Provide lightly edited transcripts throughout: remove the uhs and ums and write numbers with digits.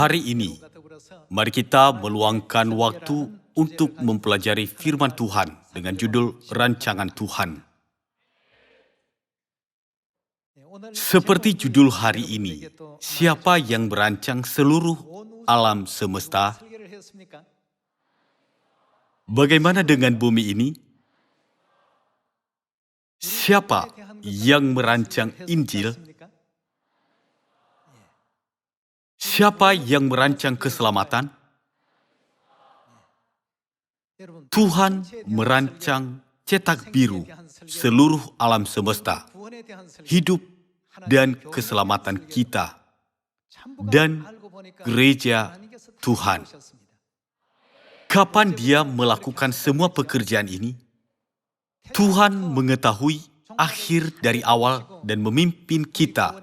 Hari ini, mari kita meluangkan waktu untuk mempelajari firman Tuhan dengan judul Rancangan Tuhan. Seperti judul hari ini, siapa yang merancang seluruh alam semesta? Bagaimana dengan bumi ini? Siapa yang merancang Injil? Siapa yang merancang keselamatan? Tuhan merancang cetak biru seluruh alam semesta, hidup dan keselamatan kita, dan gereja Tuhan. Kapan Dia melakukan semua pekerjaan ini? Tuhan mengetahui akhir dari awal dan memimpin kita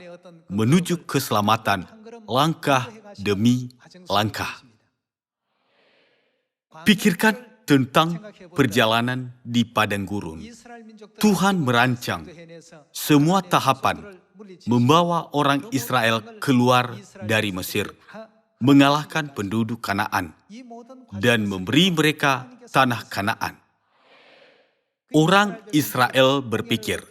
menuju keselamatan langkah demi langkah. Pikirkan tentang perjalanan di padang gurun. Tuhan merancang semua tahapan membawa orang Israel keluar dari Mesir, mengalahkan penduduk Kanaan, dan memberi mereka tanah Kanaan. Orang Israel berpikir,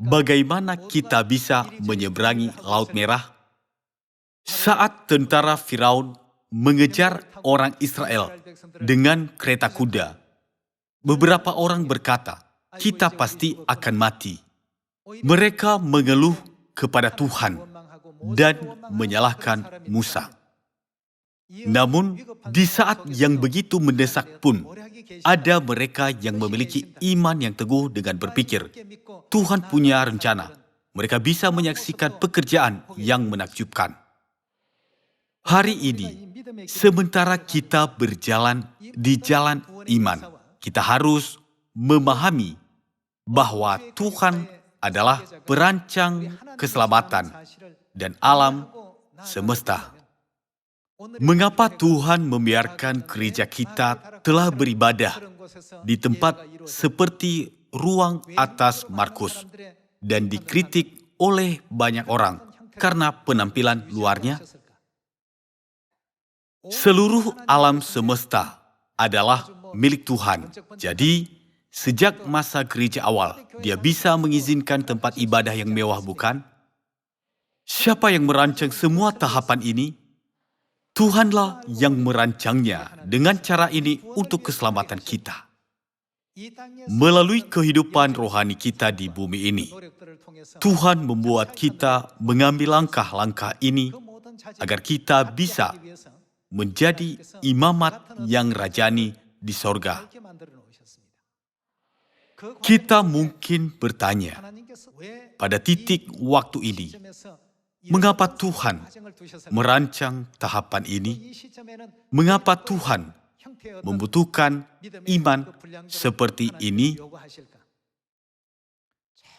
bagaimana kita bisa menyeberangi Laut Merah? Saat tentara Firaun mengejar orang Israel dengan kereta kuda, beberapa orang berkata, kita pasti akan mati. Mereka mengeluh kepada Tuhan dan menyalahkan Musa. Namun, di saat yang begitu mendesak pun, ada mereka yang memiliki iman yang teguh dengan berpikir, Tuhan punya rencana. Mereka bisa menyaksikan pekerjaan yang menakjubkan. Hari ini, sementara kita berjalan di jalan iman, kita harus memahami bahwa Tuhan adalah perancang keselamatan dan alam semesta. Mengapa Tuhan membiarkan gereja kita telah beribadah di tempat seperti ruang atas Markus dan dikritik oleh banyak orang karena penampilan luarnya? Seluruh alam semesta adalah milik Tuhan. Jadi, sejak masa gereja awal, Dia bisa mengizinkan tempat ibadah yang mewah, bukan? Siapa yang merancang semua tahapan ini? Tuhanlah yang merancangnya dengan cara ini untuk keselamatan kita. Melalui kehidupan rohani kita di bumi ini, Tuhan membuat kita mengambil langkah-langkah ini agar kita bisa menjadi imamat yang rajani di sorga. Kita mungkin bertanya, pada titik waktu ini, mengapa Tuhan merancang tahapan ini? Mengapa Tuhan membutuhkan iman seperti ini?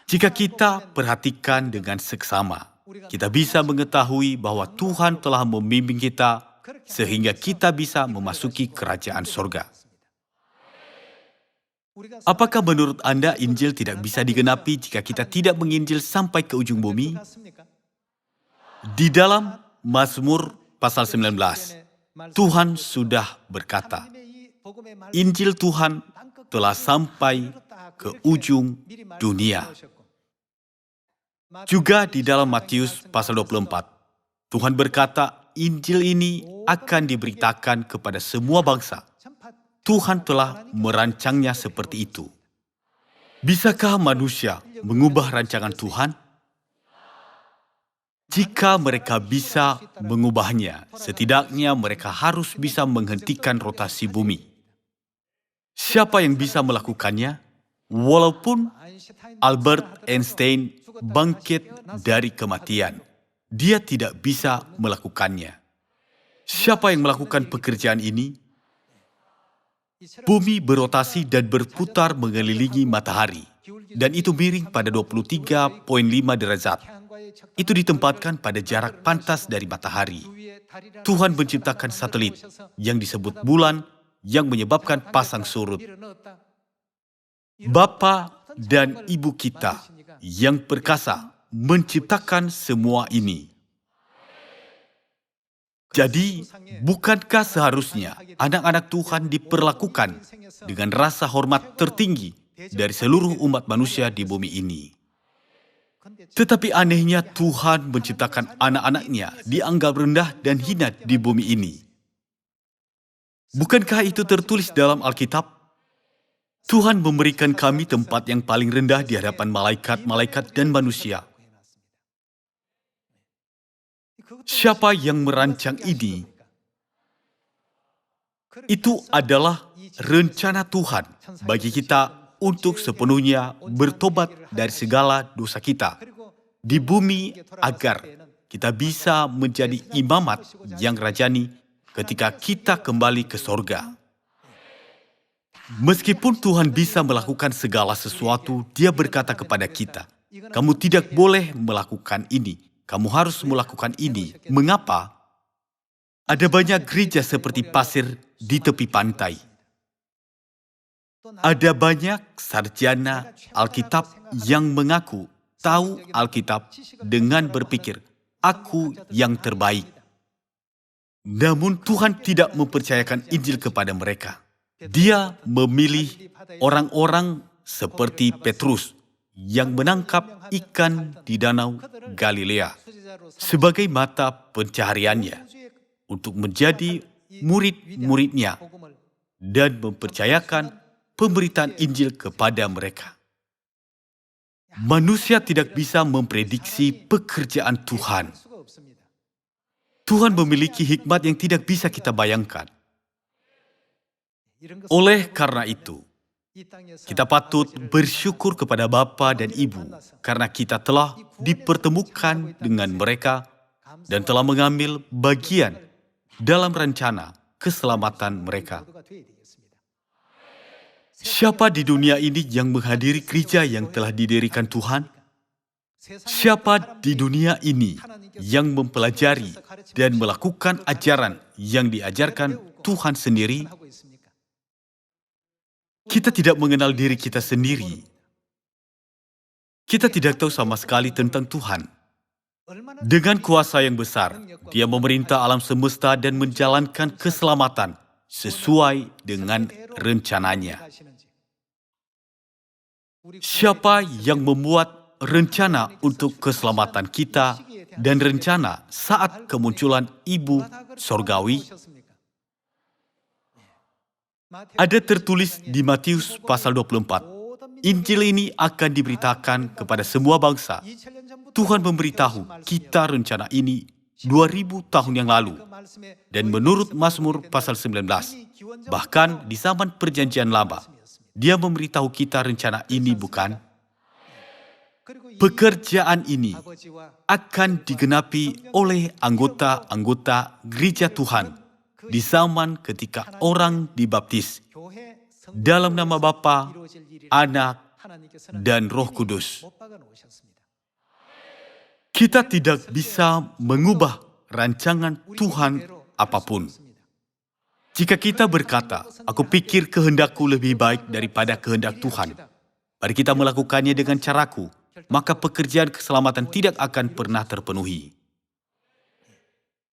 Jika kita perhatikan dengan seksama, kita bisa mengetahui bahwa Tuhan telah membimbing kita sehingga kita bisa memasuki kerajaan sorga. Apakah menurut Anda Injil tidak bisa digenapi jika kita tidak menginjil sampai ke ujung bumi? Di dalam Mazmur pasal 19, Tuhan sudah berkata, Injil Tuhan telah sampai ke ujung dunia. Juga di dalam Matius pasal 24, Tuhan berkata, Injil ini akan diberitakan kepada semua bangsa. Tuhan telah merancangnya seperti itu. Bisakah manusia mengubah rancangan Tuhan? Jika mereka bisa mengubahnya, setidaknya mereka harus bisa menghentikan rotasi bumi. Siapa yang bisa melakukannya? Walaupun Albert Einstein bangkit dari kematian, dia tidak bisa melakukannya. Siapa yang melakukan pekerjaan ini? Bumi berotasi dan berputar mengelilingi matahari, dan itu miring pada 23,5 derajat. Itu ditempatkan pada jarak pantas dari matahari. Tuhan menciptakan satelit yang disebut bulan yang menyebabkan pasang surut. Bapa dan Ibu kita yang perkasa menciptakan semua ini. Jadi, bukankah seharusnya anak-anak Tuhan diperlakukan dengan rasa hormat tertinggi dari seluruh umat manusia di bumi ini? Tetapi anehnya Tuhan menciptakan anak-anaknya dianggap rendah dan hina di bumi ini. Bukankah itu tertulis dalam Alkitab? Tuhan memberikan kami tempat yang paling rendah di hadapan malaikat-malaikat dan manusia. Siapa yang merancang ini? Itu adalah rencana Tuhan bagi kita untuk sepenuhnya bertobat dari segala dosa kita di bumi agar kita bisa menjadi imamat yang rajani ketika kita kembali ke sorga. Meskipun Tuhan bisa melakukan segala sesuatu, Dia berkata kepada kita, "Kamu tidak boleh melakukan ini. Kamu harus melakukan ini." Mengapa? Ada banyak gereja seperti pasir di tepi pantai. Ada banyak sarjana Alkitab yang mengaku tahu Alkitab dengan berpikir, "Aku yang terbaik." Namun Tuhan tidak mempercayakan Injil kepada mereka. Dia memilih orang-orang seperti Petrus yang menangkap ikan di danau Galilea sebagai mata pencahariannya untuk menjadi murid-muridnya dan mempercayakan pemberitaan Injil kepada mereka. Manusia tidak bisa memprediksi pekerjaan Tuhan. Tuhan memiliki hikmat yang tidak bisa kita bayangkan. Oleh karena itu, kita patut bersyukur kepada Bapa dan Ibu karena kita telah dipertemukan dengan mereka dan telah mengambil bagian dalam rencana keselamatan mereka. Siapa di dunia ini yang menghadiri gereja yang telah didirikan Tuhan? Siapa di dunia ini yang mempelajari dan melakukan ajaran yang diajarkan Tuhan sendiri? Kita tidak mengenal diri kita sendiri. Kita tidak tahu sama sekali tentang Tuhan. Dengan kuasa yang besar, Dia memerintah alam semesta dan menjalankan keselamatan sesuai dengan rencananya. Siapa yang membuat rencana untuk keselamatan kita dan rencana saat kemunculan Ibu Sorgawi? Ada tertulis di Matius pasal 24, Injil ini akan diberitakan kepada semua bangsa. Tuhan memberitahu kita rencana ini 2000 tahun yang lalu. Dan menurut Mazmur pasal 19, bahkan di zaman perjanjian lama, Dia memberitahu kita rencana ini, bukan? Pekerjaan ini akan digenapi oleh anggota-anggota gereja Tuhan di zaman ketika orang dibaptis dalam nama Bapa, Anak, dan Roh Kudus. Kita tidak bisa mengubah rancangan Tuhan apapun. Jika kita berkata, "Aku pikir kehendakku lebih baik daripada kehendak Tuhan," mari kita melakukannya dengan caraku, maka pekerjaan keselamatan tidak akan pernah terpenuhi.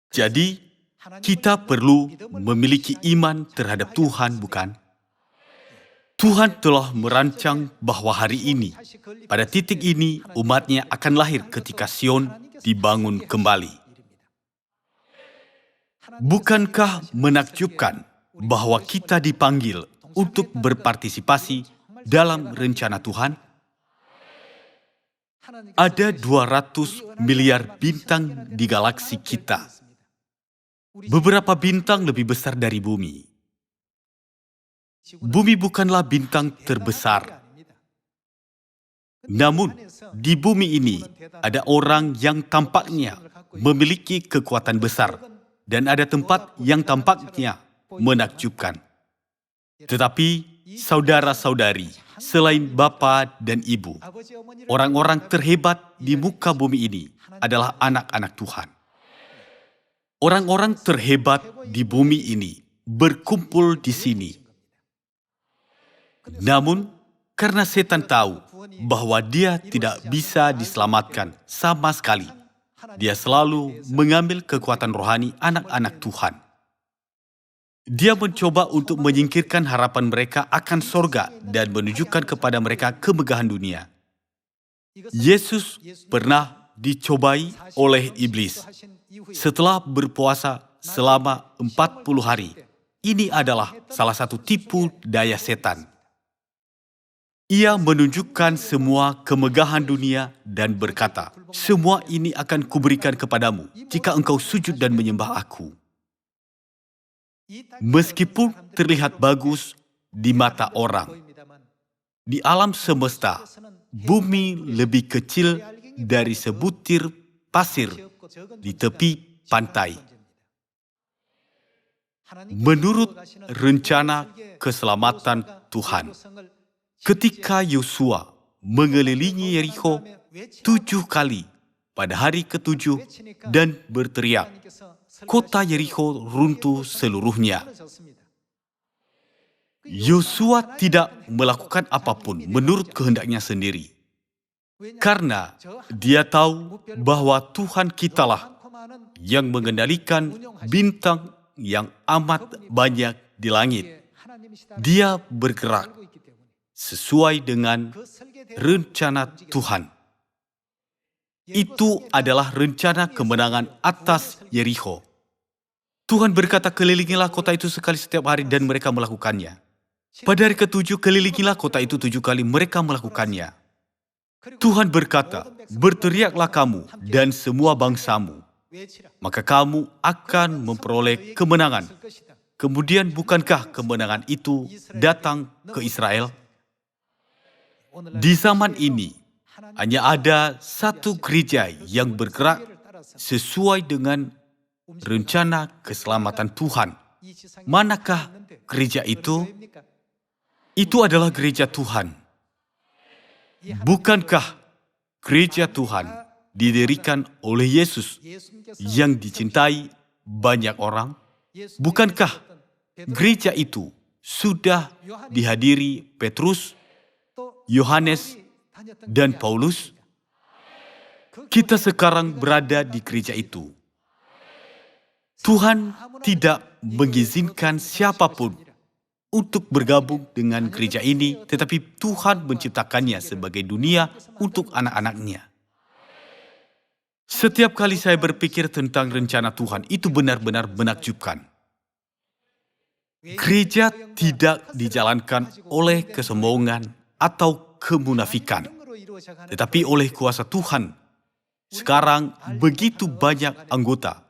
Jadi, kita perlu memiliki iman terhadap Tuhan, bukan? Tuhan telah merancang bahwa hari ini, pada titik ini, umat-Nya akan lahir ketika Sion dibangun kembali. Bukankah menakjubkan bahwa kita dipanggil untuk berpartisipasi dalam rencana Tuhan? Ada 200 miliar bintang di galaksi kita. Beberapa bintang lebih besar dari bumi. Bumi bukanlah bintang terbesar. Namun, di bumi ini ada orang yang tampaknya memiliki kekuatan besar dan ada tempat yang tampaknya menakjubkan. Tetapi, saudara-saudari, selain Bapa dan Ibu, orang-orang terhebat di muka bumi ini adalah anak-anak Tuhan. Orang-orang terhebat di bumi ini berkumpul di sini. Namun, karena setan tahu bahwa dia tidak bisa diselamatkan sama sekali, Dia selalu mengambil kekuatan rohani anak-anak Tuhan. Dia mencoba untuk menyingkirkan harapan mereka akan sorga dan menunjukkan kepada mereka kemegahan dunia. Yesus pernah dicobai oleh iblis setelah berpuasa selama 40 hari. Ini adalah salah satu tipu daya setan. Ia menunjukkan semua kemegahan dunia dan berkata, "Semua ini akan kuberikan kepadamu jika engkau sujud dan menyembah aku." Meskipun terlihat bagus di mata orang, di alam semesta, bumi lebih kecil dari sebutir pasir di tepi pantai. Menurut rencana keselamatan Tuhan, ketika Yosua mengelilingi Yerikho 7 kali pada hari ke-7 dan berteriak, kota Yerikho runtuh seluruhnya. Yosua tidak melakukan apapun menurut kehendaknya sendiri. Karena dia tahu bahwa Tuhan kitalah yang mengendalikan bintang yang amat banyak di langit. Dia bergerak sesuai dengan rencana Tuhan. Itu adalah rencana kemenangan atas Yerikho. Tuhan berkata, kelilingilah kota itu sekali setiap hari dan mereka melakukannya. Pada hari ke-7, kelilingilah kota itu 7 kali, mereka melakukannya. Tuhan berkata, berteriaklah kamu dan semua bangsamu, maka kamu akan memperoleh kemenangan. Kemudian bukankah kemenangan itu datang ke Israel? Di zaman ini, hanya ada satu gereja yang bergerak sesuai dengan rencana keselamatan Tuhan. Manakah gereja itu? Itu adalah gereja Tuhan. Bukankah gereja Tuhan didirikan oleh Yesus yang dicintai banyak orang? Bukankah gereja itu sudah dihadiri Petrus, Yohanes, dan Paulus? Kita sekarang berada di gereja itu. Tuhan tidak mengizinkan siapapun untuk bergabung dengan gereja ini, tetapi Tuhan menciptakannya sebagai dunia untuk anak-anaknya. Setiap kali saya berpikir tentang rencana Tuhan, itu benar-benar menakjubkan. Gereja tidak dijalankan oleh kesombongan atau kemunafikan, tetapi oleh kuasa Tuhan. Sekarang begitu banyak anggota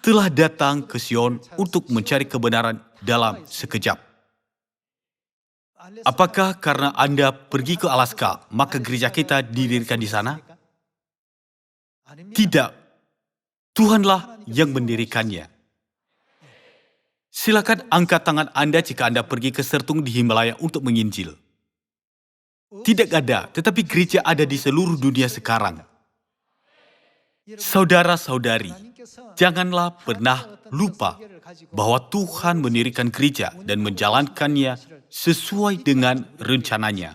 telah datang ke Sion untuk mencari kebenaran dalam sekejap. Apakah karena Anda pergi ke Alaska, maka gereja kita didirikan di sana? Tidak. Tuhanlah yang mendirikannya. Silakan angkat tangan Anda jika Anda pergi ke Sertung di Himalaya untuk menginjil. Tidak ada, tetapi gereja ada di seluruh dunia sekarang. Saudara-saudari, janganlah pernah lupa bahwa Tuhan mendirikan gereja dan menjalankannya sesuai dengan rencananya.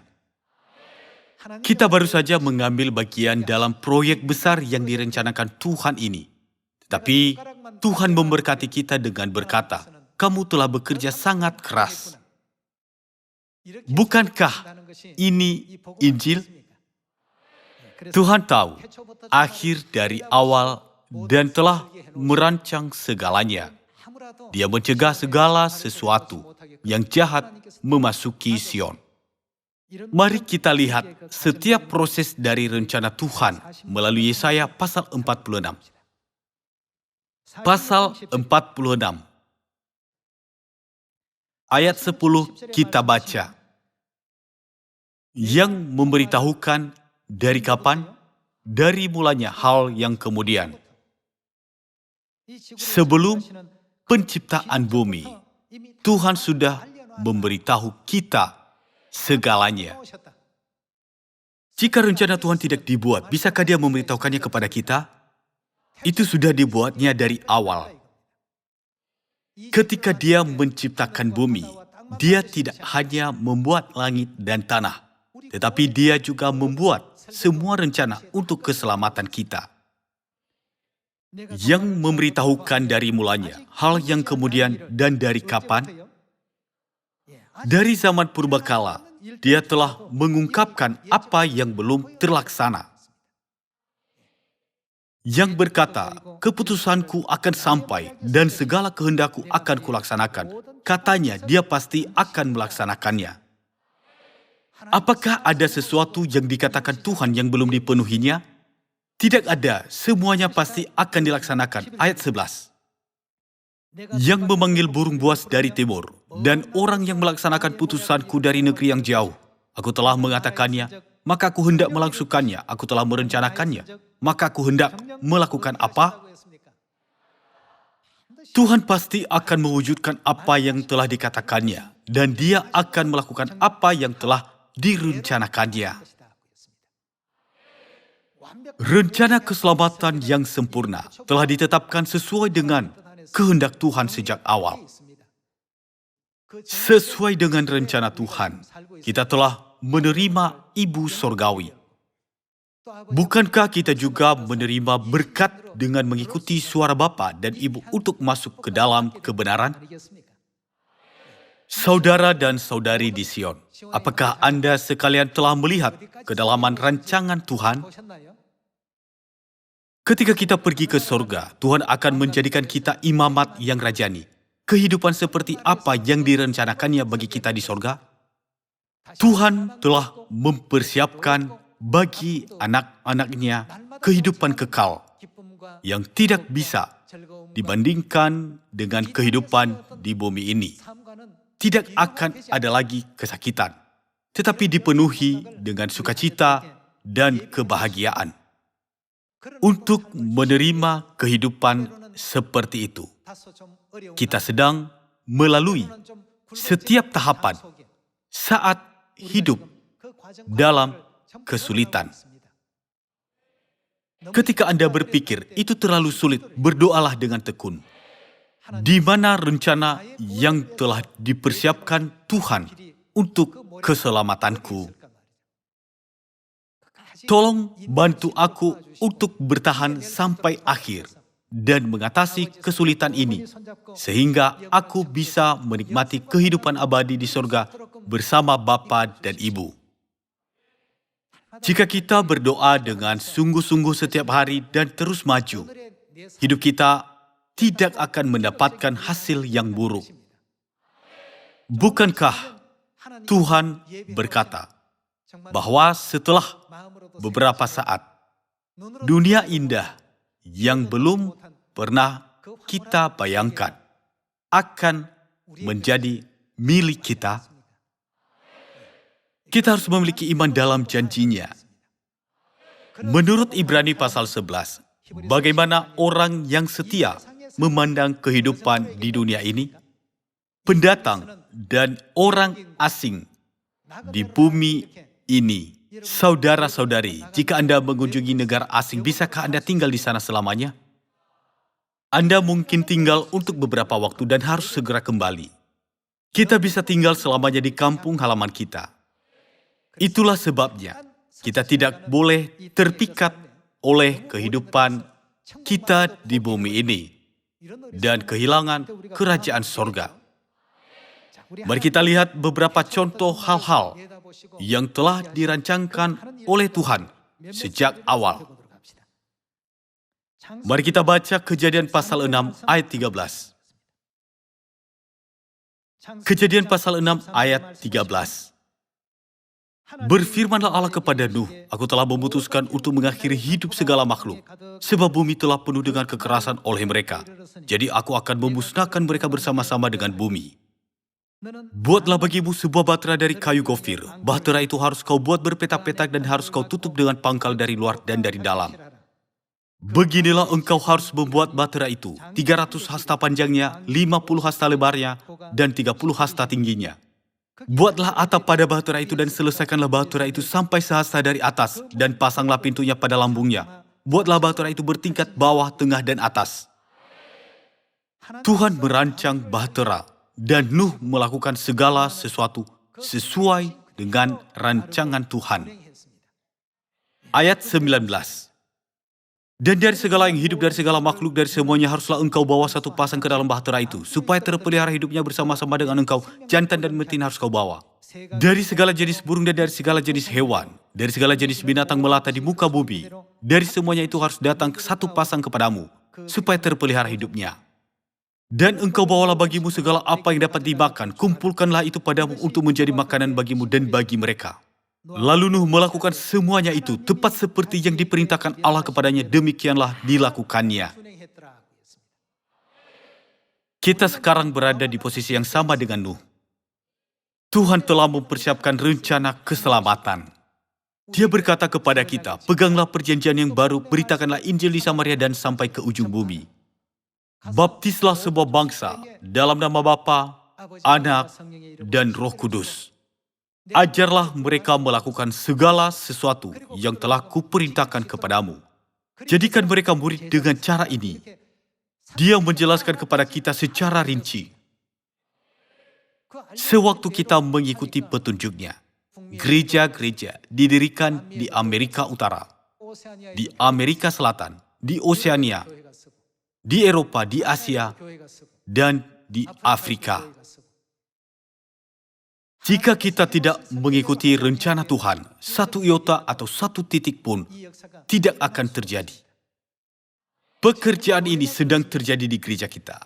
Kita baru saja mengambil bagian dalam proyek besar yang direncanakan Tuhan ini. Tetapi Tuhan memberkati kita dengan berkata, kamu telah bekerja sangat keras. Bukankah ini Injil? Tuhan tahu akhir dari awal dan telah merancang segalanya. Dia mencegah segala sesuatu yang jahat memasuki Sion. Mari kita lihat setiap proses dari rencana Tuhan melalui Yesaya pasal 46. Pasal 46. Ayat 10 kita baca. Yang memberitahukan dari kapan? Dari mulanya hal yang kemudian. Sebelum penciptaan bumi, Tuhan sudah memberitahu kita segalanya. Jika rencana Tuhan tidak dibuat, bisakah Dia memberitahukannya kepada kita? Itu sudah dibuatnya dari awal. Ketika Dia menciptakan bumi, Dia tidak hanya membuat langit dan tanah, tetapi Dia juga membuat semua rencana untuk keselamatan kita. yang memberitahukan dari mulanya hal yang kemudian dan dari kapan. Dari zaman purbakala, Dia telah mengungkapkan apa yang belum terlaksana. Yang berkata, keputusanku akan sampai dan segala kehendakku akan kulaksanakan. Katanya, Dia pasti akan melaksanakannya. Apakah ada sesuatu yang dikatakan Tuhan yang belum dipenuhinya? Tidak ada, semuanya pasti akan dilaksanakan. Ayat 11. Yang memanggil burung buas dari timur, dan orang yang melaksanakan putusanku dari negeri yang jauh. Aku telah mengatakannya, maka aku hendak melangsungkannya. Aku telah merencanakannya, maka aku hendak melakukan apa? Tuhan pasti akan mewujudkan apa yang telah dikatakannya, dan Dia akan melakukan apa yang telah direncanakannya. Rencana keselamatan yang sempurna telah ditetapkan sesuai dengan kehendak Tuhan sejak awal. Sesuai dengan rencana Tuhan, kita telah menerima Ibu Sorgawi. Bukankah kita juga menerima berkat dengan mengikuti suara Bapa dan Ibu untuk masuk ke dalam kebenaran? Saudara dan saudari di Sion, apakah Anda sekalian telah melihat kedalaman rancangan Tuhan? Ketika kita pergi ke sorga, Tuhan akan menjadikan kita imamat yang rajani. Kehidupan seperti apa yang direncanakannya bagi kita di sorga? Tuhan telah mempersiapkan bagi anak-anaknya kehidupan kekal yang tidak bisa dibandingkan dengan kehidupan di bumi ini. Tidak akan ada lagi kesakitan, tetapi dipenuhi dengan sukacita dan kebahagiaan. Untuk menerima kehidupan seperti itu, kita sedang melalui setiap tahapan saat hidup dalam kesulitan. Ketika Anda berpikir itu terlalu sulit, berdoalah dengan tekun. Di mana rencana yang telah dipersiapkan Tuhan untuk keselamatanku? Tolong bantu aku untuk bertahan sampai akhir dan mengatasi kesulitan ini, sehingga aku bisa menikmati kehidupan abadi di surga bersama Bapa dan Ibu. Jika kita berdoa dengan sungguh-sungguh setiap hari dan terus maju, hidup kita tidak akan mendapatkan hasil yang buruk. Bukankah Tuhan berkata bahwa setelah beberapa saat, dunia indah yang belum pernah kita bayangkan akan menjadi milik kita? Kita harus memiliki iman dalam janjinya. Menurut Ibrani pasal 11, bagaimana orang yang setia memandang kehidupan di dunia ini? Pendatang dan orang asing di bumi ini. Saudara-saudari, jika Anda mengunjungi negara asing, bisakah Anda tinggal di sana selamanya? Anda mungkin tinggal untuk beberapa waktu dan harus segera kembali. Kita bisa tinggal selamanya di kampung halaman kita. Itulah sebabnya kita tidak boleh terpikat oleh kehidupan kita di bumi ini dan kehilangan kerajaan sorga. Mari kita lihat beberapa contoh hal-hal yang telah dirancangkan oleh Tuhan sejak awal. Mari kita baca Kejadian pasal 6 ayat 13. Kejadian pasal 6 ayat 13. Berfirmanlah Allah kepada Nuh, aku telah memutuskan untuk mengakhiri hidup segala makhluk, sebab bumi telah penuh dengan kekerasan oleh mereka. Jadi aku akan memusnahkan mereka bersama-sama dengan bumi. Buatlah bagimu sebuah bahtera dari kayu gofir. Bahtera itu harus kau buat berpetak-petak dan harus kau tutup dengan pangkal dari luar dan dari dalam. Beginilah engkau harus membuat bahtera itu. 300 hasta panjangnya, 50 hasta lebarnya, dan 30 hasta tingginya. Buatlah atap pada bahtera itu dan selesaikanlah bahtera itu sampai sehasta dari atas dan pasanglah pintunya pada lambungnya. Buatlah bahtera itu bertingkat bawah, tengah, dan atas. Tuhan merancang bahtera. Dan Nuh melakukan segala sesuatu sesuai dengan rancangan Tuhan. Ayat 19. Dan dari segala yang hidup, dari segala makhluk, dari semuanya haruslah engkau bawa satu pasang ke dalam bahtera itu, supaya terpelihara hidupnya bersama-sama dengan engkau. Jantan dan betina harus kau bawa. Dari segala jenis burung dan dari segala jenis hewan, dari segala jenis binatang melata di muka bumi, dari semuanya itu harus datang satu pasang kepadamu, supaya terpelihara hidupnya. Dan engkau bawalah bagimu segala apa yang dapat dimakan, kumpulkanlah itu padamu untuk menjadi makanan bagimu dan bagi mereka. Lalu Nuh melakukan semuanya itu, tepat seperti yang diperintahkan Allah kepadanya, demikianlah dilakukannya. Kita sekarang berada di posisi yang sama dengan Nuh. Tuhan telah mempersiapkan rencana keselamatan. Dia berkata kepada kita, peganglah perjanjian yang baru, beritakanlah Injil di Samaria dan sampai ke ujung bumi. Baptislah sebuah bangsa dalam nama Bapa, Anak, dan Roh Kudus. Ajarlah mereka melakukan segala sesuatu yang telah kuperintahkan kepadamu. Jadikan mereka murid dengan cara ini. Dia menjelaskan kepada kita secara rinci. Sewaktu kita mengikuti petunjuknya, gereja-gereja didirikan di Amerika Utara, di Amerika Selatan, di Oseania, di Eropa, di Asia, dan di Afrika. Jika kita tidak mengikuti rencana Tuhan, satu iota atau satu titik pun tidak akan terjadi. Pekerjaan ini sedang terjadi di gereja kita.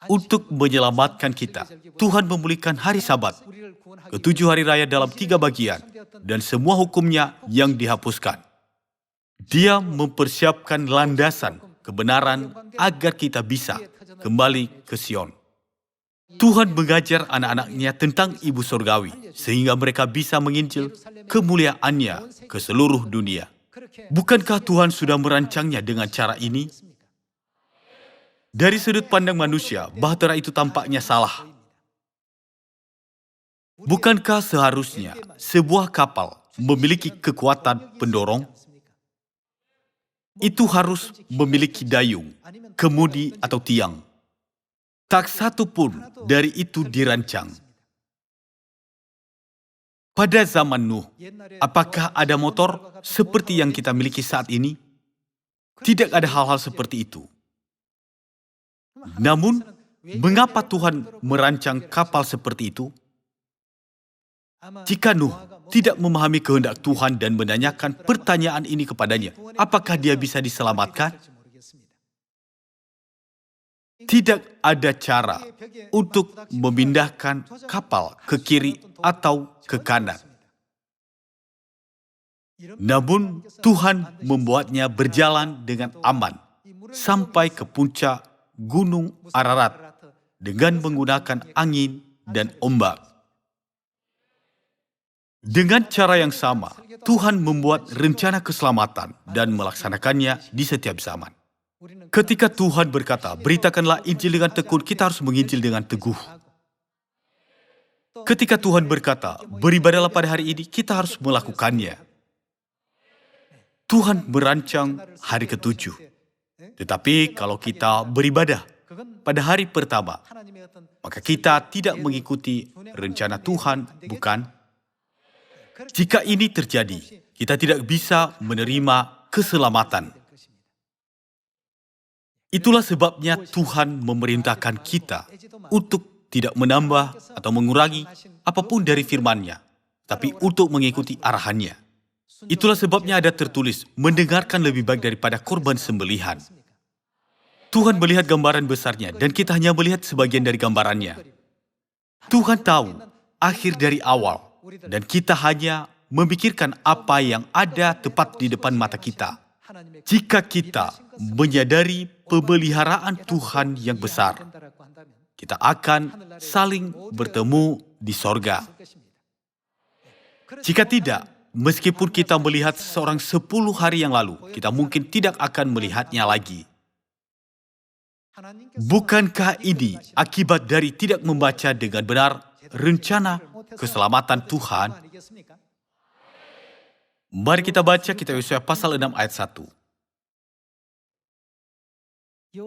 Untuk menyelamatkan kita, Tuhan memulihkan hari Sabat, ke-7 hari raya dalam 3 bagian, dan semua hukumnya yang dihapuskan. Dia mempersiapkan landasan kebenaran agar kita bisa kembali ke Sion. Tuhan mengajar anak-anaknya tentang Ibu Surgawi, sehingga mereka bisa menginjil kemuliaannya ke seluruh dunia. Bukankah Tuhan sudah merancangnya dengan cara ini? Dari sudut pandang manusia, bahtera itu tampaknya salah. Bukankah seharusnya sebuah kapal memiliki kekuatan pendorong? Itu harus memiliki dayung, kemudi atau tiang. Tak satu pun dari itu dirancang. Pada zaman Nuh, apakah ada motor seperti yang kita miliki saat ini? Tidak ada hal-hal seperti itu. Namun, mengapa Tuhan merancang kapal seperti itu? Jika Nuh tidak memahami kehendak Tuhan dan menanyakan pertanyaan ini kepadanya, apakah dia bisa diselamatkan? Tidak ada cara untuk memindahkan kapal ke kiri atau ke kanan. Namun, Tuhan membuatnya berjalan dengan aman sampai ke puncak Gunung Ararat dengan menggunakan angin dan ombak. Dengan cara yang sama, Tuhan membuat rencana keselamatan dan melaksanakannya di setiap zaman. Ketika Tuhan berkata, beritakanlah Injil dengan tekun, kita harus menginjil dengan teguh. Ketika Tuhan berkata, beribadahlah pada hari ini, kita harus melakukannya. Tuhan merancang hari ke-7. Tetapi kalau kita beribadah pada hari pertama, maka kita tidak mengikuti rencana Tuhan, bukan? Jika ini terjadi, kita tidak bisa menerima keselamatan. Itulah sebabnya Tuhan memerintahkan kita untuk tidak menambah atau mengurangi apapun dari firman-Nya, tapi untuk mengikuti arahannya. Itulah sebabnya ada tertulis, mendengarkan lebih baik daripada korban sembelihan. Tuhan melihat gambaran besarnya, dan kita hanya melihat sebagian dari gambarannya. Tuhan tahu akhir dari awal, dan kita hanya memikirkan apa yang ada tepat di depan mata kita. Jika kita menyadari pemeliharaan Tuhan yang besar, kita akan saling bertemu di sorga. Jika tidak, meskipun kita melihat seseorang 10 hari yang lalu, kita mungkin tidak akan melihatnya lagi. Bukankah ini akibat dari tidak membaca dengan benar rencana keselamatan Tuhan? Mari kita baca kitab Yosua pasal 6 ayat 1.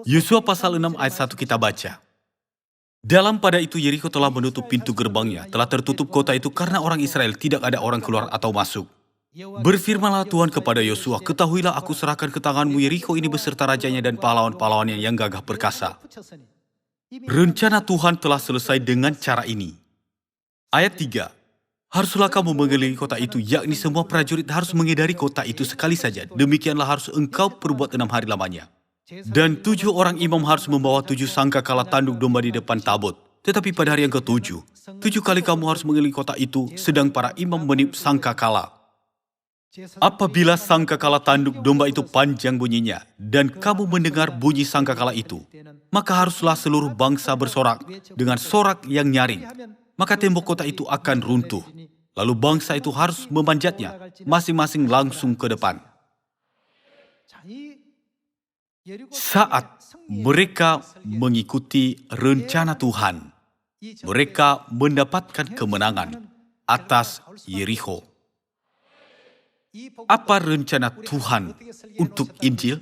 Yosua pasal 6 ayat 1 kita baca. Dalam pada itu Yeriko telah menutup pintu gerbangnya, telah tertutup kota itu karena orang Israel tidak ada orang keluar atau masuk. Berfirmanlah Tuhan kepada Yosua, ketahuilah aku serahkan ke tanganmu Yeriko ini beserta rajanya dan pahlawan-pahlawannya yang gagah perkasa. Rencana Tuhan telah selesai dengan cara ini. Ayat 3. Haruslah kamu mengelilingi kota itu, yakni semua prajurit harus mengedari kota itu sekali saja. Demikianlah harus engkau perbuat 6 hari lamanya. Dan 7 orang imam harus membawa 7 sangkakala tanduk domba di depan tabut. Tetapi pada hari yang ke-7, 7 kali kamu harus mengelilingi kota itu, sedang para imam meniup sangkakala. Apabila sangkakala tanduk domba itu panjang bunyinya, dan kamu mendengar bunyi sangkakala itu, maka haruslah seluruh bangsa bersorak dengan sorak yang nyaring. Maka tembok kota itu akan runtuh. Lalu bangsa itu harus memanjatnya, masing-masing langsung ke depan. Saat mereka mengikuti rencana Tuhan, mereka mendapatkan kemenangan atas Yeriko. Apa rencana Tuhan untuk Injil?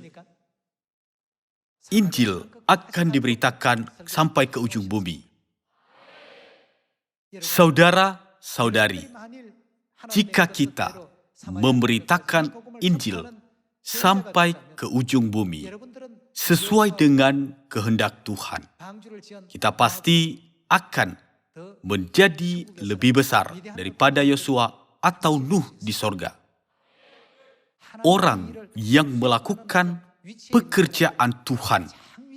Injil akan diberitakan sampai ke ujung bumi. Saudara-saudari, jika kita memberitakan Injil sampai ke ujung bumi, sesuai dengan kehendak Tuhan, kita pasti akan menjadi lebih besar daripada Yosua atau Nuh di sorga. Orang yang melakukan pekerjaan Tuhan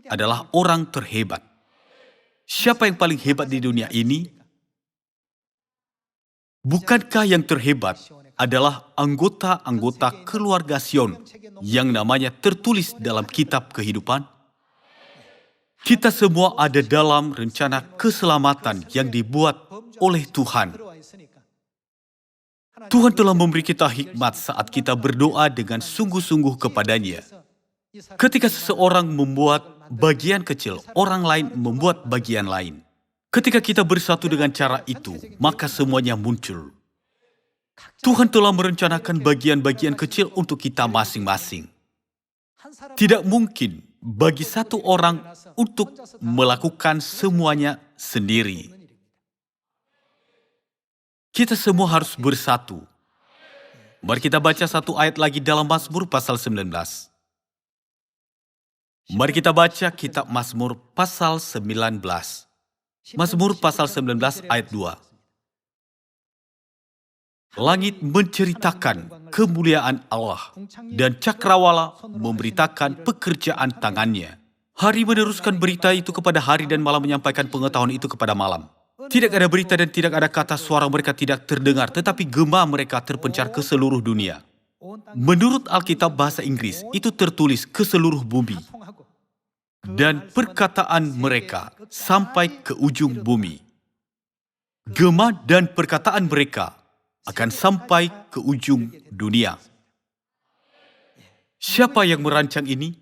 adalah orang terhebat. Siapa yang paling hebat di dunia ini? Bukankah yang terhebat adalah anggota-anggota keluarga Sion yang namanya tertulis dalam kitab kehidupan? Kita semua ada dalam rencana keselamatan yang dibuat oleh Tuhan. Tuhan telah memberi kita hikmat saat kita berdoa dengan sungguh-sungguh kepadanya. Ketika seseorang membuat bagian kecil, orang lain membuat bagian lain. Ketika kita bersatu dengan cara itu, maka semuanya muncul. Tuhan telah merencanakan bagian-bagian kecil untuk kita masing-masing. Tidak mungkin bagi satu orang untuk melakukan semuanya sendiri. Kita semua harus bersatu. Mari kita baca satu ayat lagi dalam Mazmur pasal 19. Mari kita baca kitab Mazmur pasal 19. Mazmur pasal 19 ayat 2. Langit menceritakan kemuliaan Allah, dan cakrawala memberitakan pekerjaan tangannya. Hari meneruskan berita itu kepada hari, dan malam menyampaikan pengetahuan itu kepada malam. Tidak ada berita dan tidak ada kata, suara mereka tidak terdengar, tetapi gema mereka terpencar ke seluruh dunia. Menurut Alkitab bahasa Inggris, itu tertulis ke seluruh bumi. Dan perkataan mereka sampai ke ujung bumi. Gema dan perkataan mereka akan sampai ke ujung dunia. Siapa yang merancang ini?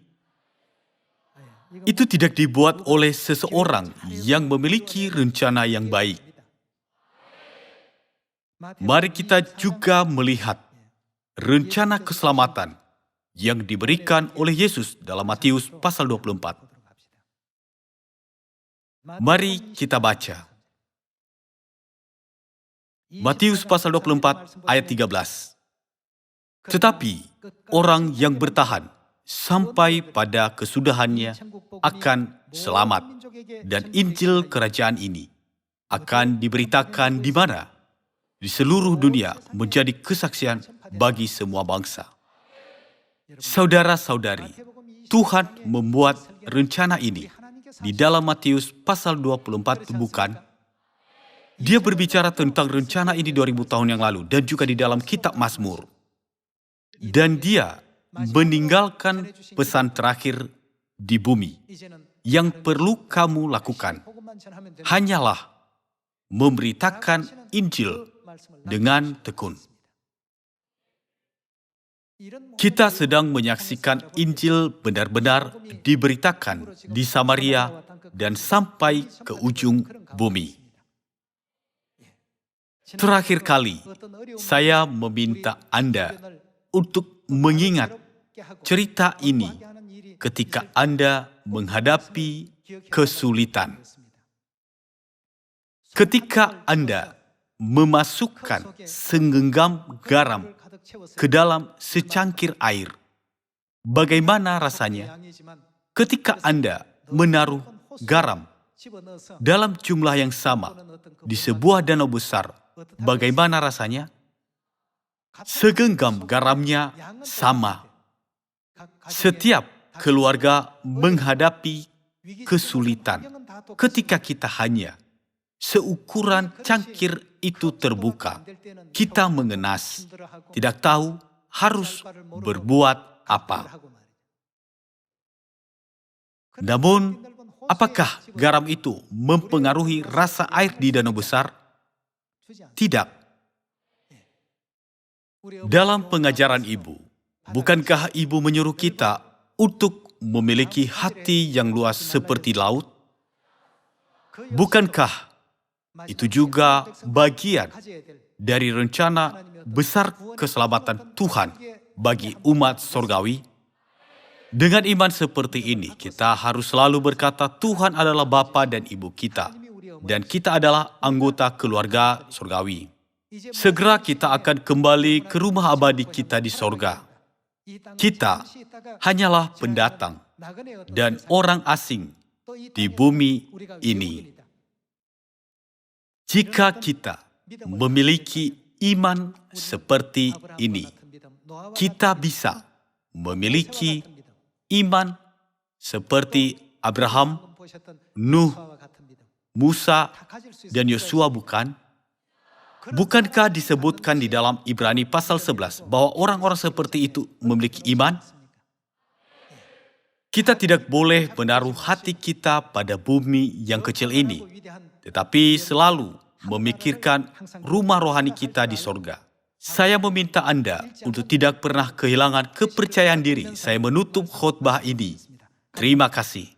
Itu tidak dibuat oleh seseorang yang memiliki rencana yang baik. Mari kita juga melihat rencana keselamatan yang diberikan oleh Yesus dalam Matius pasal 24. Mari kita baca. Matius pasal 24 ayat 13. Tetapi orang yang bertahan sampai pada kesudahannya akan selamat, dan Injil kerajaan ini akan diberitakan di mana? Di seluruh dunia menjadi kesaksian bagi semua bangsa. Saudara-saudari, Tuhan membuat rencana ini di dalam Matius pasal 24, bukan? Dia berbicara tentang rencana ini 2000 tahun yang lalu dan juga di dalam kitab Mazmur. Dan dia meninggalkan pesan terakhir di bumi. Yang perlu kamu lakukan hanyalah memberitakan Injil dengan tekun. Kita sedang menyaksikan Injil benar-benar diberitakan di Samaria dan sampai ke ujung bumi. Terakhir kali, saya meminta Anda untuk mengingat cerita ini ketika Anda menghadapi kesulitan. Ketika Anda memasukkan segenggam garam ke dalam secangkir air. Bagaimana rasanya ketika Anda menaruh garam dalam jumlah yang sama di sebuah danau besar? Bagaimana rasanya? Segenggam garamnya sama. Setiap keluarga menghadapi kesulitan ketika kita hanya seukuran cangkir itu terbuka. Kita mengenas, tidak tahu harus berbuat apa. Namun, apakah garam itu mempengaruhi rasa air di danau besar? Tidak. Dalam pengajaran Ibu, bukankah Ibu menyuruh kita untuk memiliki hati yang luas seperti laut? Bukankah itu juga bagian dari rencana besar keselamatan Tuhan bagi umat sorgawi? Dengan iman seperti ini, kita harus selalu berkata Tuhan adalah Bapa dan Ibu kita, dan kita adalah anggota keluarga sorgawi. Segera kita akan kembali ke rumah abadi kita di sorga. Kita hanyalah pendatang dan orang asing di bumi ini. Jika kita memiliki iman seperti ini, kita bisa memiliki iman seperti Abraham, Nuh, Musa, dan Yosua, bukan? Bukankah disebutkan di dalam Ibrani pasal 11 bahwa orang-orang seperti itu memiliki iman? Kita tidak boleh menaruh hati kita pada bumi yang kecil ini, tetapi selalu memikirkan rumah rohani kita di sorga. Saya meminta Anda untuk tidak pernah kehilangan kepercayaan diri. Saya menutup khotbah ini. Terima kasih.